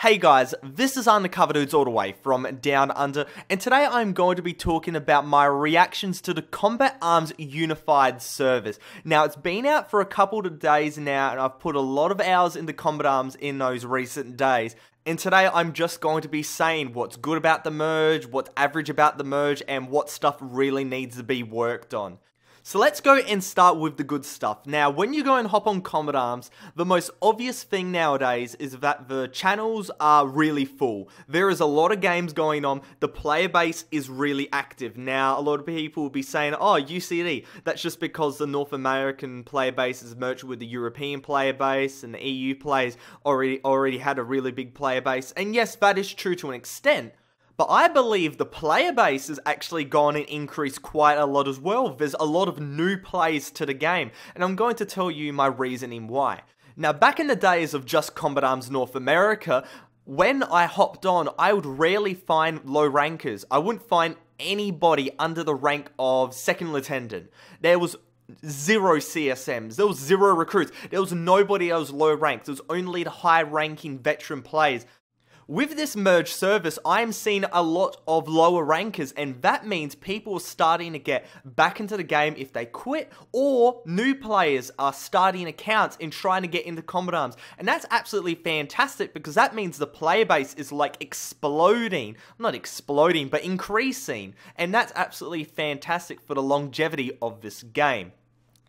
Hey guys, this is Undercoverdudes all the way from Down Under, and today I'm going to be talking about my reactions to the Combat Arms Unified service. Now, it's been out for a couple of days now, and I've put a lot of hours into Combat Arms in those recent days. And today I'm just going to be saying what's good about the merge, what's average about the merge, and what stuff really needs to be worked on. So let's go and start with the good stuff. Now, when you go and hop on Combat Arms, the most obvious thing nowadays is that the channels are really full. There is a lot of games going on. The player base is really active. Now, a lot of people will be saying, oh, UCD. That's just because the North American player base is merged with the European player base, and the EU players already had a really big player base. And yes, that is true to an extent. But I believe the player base has actually gone and increased quite a lot as well. There's a lot of new players to the game, and I'm going to tell you my reasoning why. Now, back in the days of just Combat Arms North America, when I hopped on, I would rarely find low rankers. I wouldn't find anybody under the rank of second lieutenant. There was zero CSMs, there was zero recruits, there was nobody else low ranked. There was only the high ranking veteran players. With this merge service, I am seeing a lot of lower rankers, and that means people are starting to get back into the game if they quit, or new players are starting accounts and trying to get into Combat Arms. And that's absolutely fantastic, because that means the player base is like exploding. Not exploding, but increasing. And that's absolutely fantastic for the longevity of this game.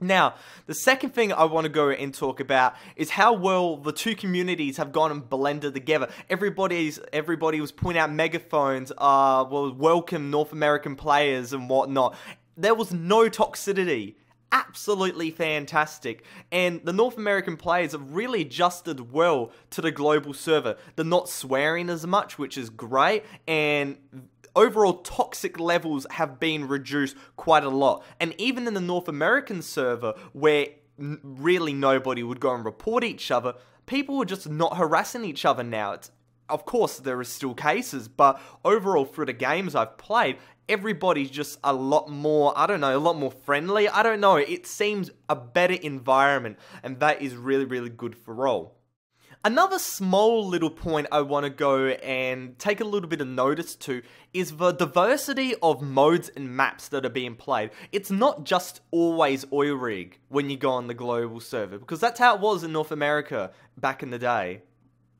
Now, the second thing I want to go and talk about is how well the two communities have gone and blended together. Everybody was pointing out megaphones, welcome North American players and whatnot. There was no toxicity. Absolutely fantastic. And the North American players have really adjusted well to the global server. They're not swearing as much, which is great, and overall toxic levels have been reduced quite a lot. And even in the North American server, where really nobody would go and report each other, people are just not harassing each other now. Of course, there are still cases, but overall through the games I've played, everybody's just a lot more, a lot more friendly. It seems a better environment, and that is really, really good for all. Another small little point I want to go and take a little bit of notice to is the diversity of modes and maps that are being played. It's not just always oil rig when you go on the global server, because that's how it was in North America back in the day,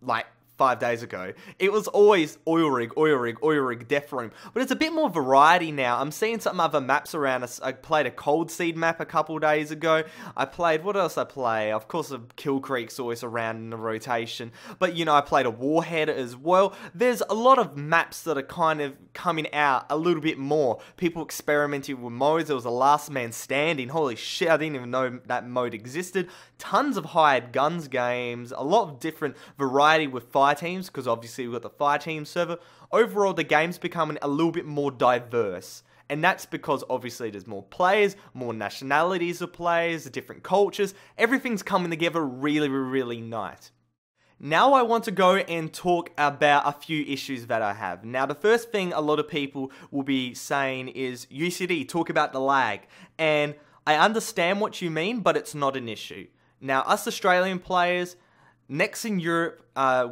like 5 days ago. It was always oil rig, death room. But it's a bit more variety now. I'm seeing some other maps around. I played a Cold Seed map a couple days ago. What else I play? Of course, Kill Creek's always around in the rotation. But, I played a Warhead as well. There's a lot of maps that are kind of coming out a little bit more. People experimenting with modes. There was a Last Man Standing. Holy shit, I didn't even know that mode existed. Tons of hired guns games. A lot of different variety with fire teams, because obviously we've got the fire team server. Overall, the game's becoming a little bit more diverse, and that's because obviously there's more players, more nationalities of players, different cultures. Everything's coming together really, really nice. Now I want to go and talk about a few issues that I have. Now, the first thing a lot of people will be saying is, UCD, talk about the lag. And I understand what you mean, but it's not an issue. Now, us Australian players, next in Europe,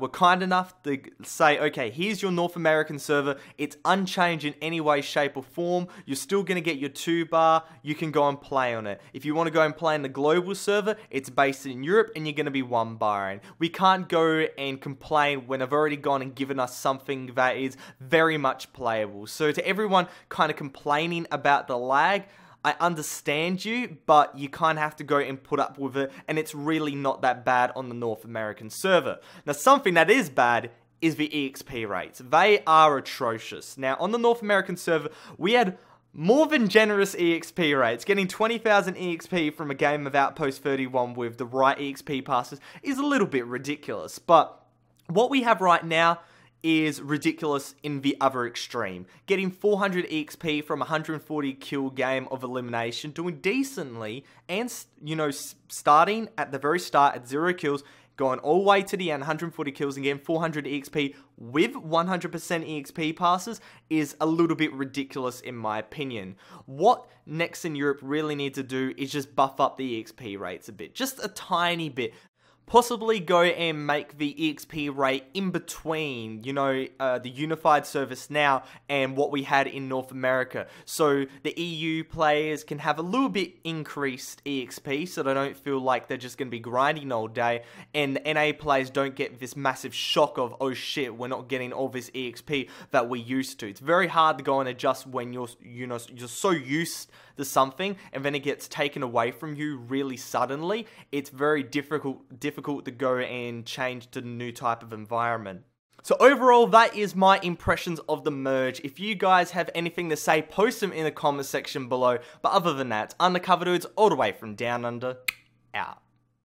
were kind enough to say, okay, here's your North American server. It's unchanged in any way, shape, or form. You're still going to get your 2-bar. You can go and play on it. If you want to go and play in the global server, it's based in Europe, and you're going to be 1-barring. We can't go and complain when I've already gone and given us something that is very much playable. So to everyone kind of complaining about the lag, I understand you, but you kind of have to go and put up with it, and it's really not that bad on the North American server. Now, something that is bad is the EXP rates. They are atrocious. Now, on the North American server, we had more than generous EXP rates. Getting 20,000 EXP from a game of Outpost 31 with the right EXP passes is a little bit ridiculous, but what we have right now is ridiculous in the other extreme. Getting 400 EXP from a 140 kill game of elimination, doing decently, and, starting at the very start at 0 kills, going all the way to the end, 140 kills, and getting 400 EXP with 100% EXP passes is a little bit ridiculous in my opinion. What Next in Europe really need to do is just buff up the EXP rates a bit, just a tiny bit. possibly go and make the EXP rate in between, you know, the unified service now and what we had in North America. So the EU players can have a little bit increased EXP, so they don't feel like they're just going to be grinding all day, and the NA players don't get this massive shock of, oh shit, we're not getting all this EXP that we used to. It's very hard to go and adjust when you're so used to something and then it gets taken away from you really suddenly. It's very difficult to go and change to the new type of environment. So overall, that is my impressions of the merge. If you guys have anything to say, post them in the comment section below. But other than that, Undercover Dudes all the way from Down Under, out.